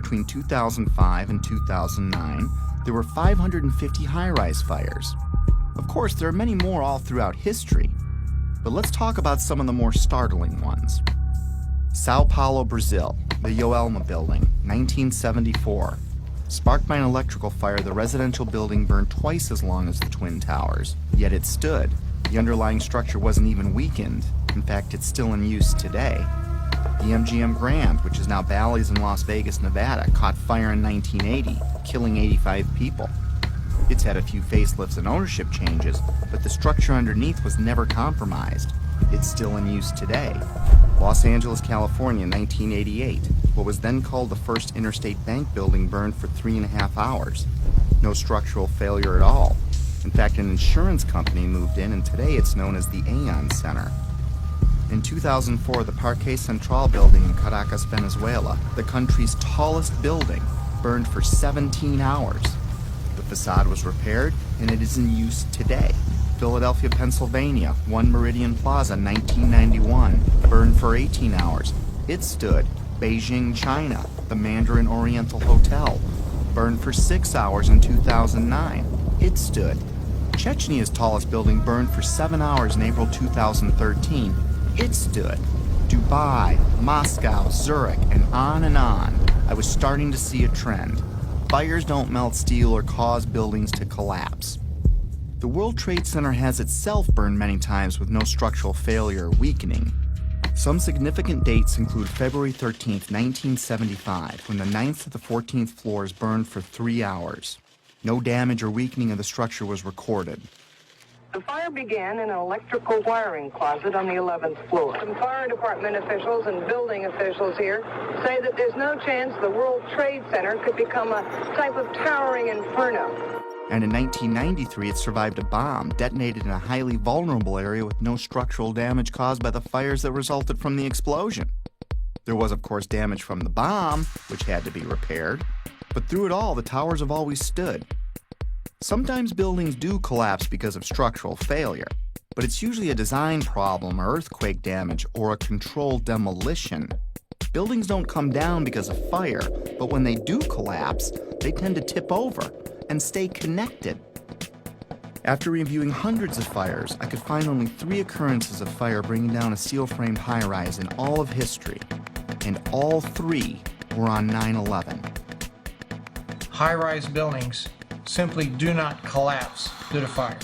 between 2005 and 2009, there were 550 high-rise fires. Of course, there are many more all throughout history, but let's talk about some of the more startling ones. Sao Paulo, Brazil, the Joelma Building, 1974. Sparked by an electrical fire, the residential building burned twice as long as the Twin Towers, yet it stood. The underlying structure wasn't even weakened. In fact, it's still in use today. The MGM Grand, which is now Bally's in Las Vegas, Nevada, caught fire in 1980, killing 85 people. It's had a few facelifts and ownership changes, but the structure underneath was never compromised. It's still in use today. Los Angeles, California, 1988. What was then called the First Interstate Bank building burned for 3.5 hours. No structural failure at all. In fact, an insurance company moved in, and today it's known as the Aon Center. In 2004, the Parque Central building in Caracas, Venezuela, the country's tallest building, burned for 17 hours. The facade was repaired, and it is in use today. Philadelphia, Pennsylvania, One Meridian Plaza, 1991, burned for 18 hours. It stood. Beijing, China, the Mandarin Oriental Hotel, burned for 6 hours in 2009. It stood. Chechnya's tallest building burned for 7 hours in April 2013. It stood. Dubai, Moscow, Zurich, and on and on. I was starting to see a trend. Fires don't melt steel or cause buildings to collapse. The World Trade Center has itself burned many times with no structural failure or weakening. Some significant dates include February 13, 1975, when the 9th to the 14th floors burned for 3 hours. No damage or weakening of the structure was recorded. The fire began in an electrical wiring closet on the 11th floor. Some fire department officials and building officials here say that there's no chance the World Trade Center could become a type of towering inferno. And in 1993, it survived a bomb detonated in a highly vulnerable area with no structural damage caused by the fires that resulted from the explosion. There was, of course, damage from the bomb, which had to be repaired, but through it all, the towers have always stood. Sometimes buildings do collapse because of structural failure, but it's usually a design problem or earthquake damage or a controlled demolition. Buildings don't come down because of fire, but when they do collapse, they tend to tip over and stay connected. After reviewing hundreds of fires, I could find only 3 occurrences of fire bringing down a steel-framed high-rise in all of history, and all 3 were on 9/11. High-rise buildings simply do not collapse due to fire.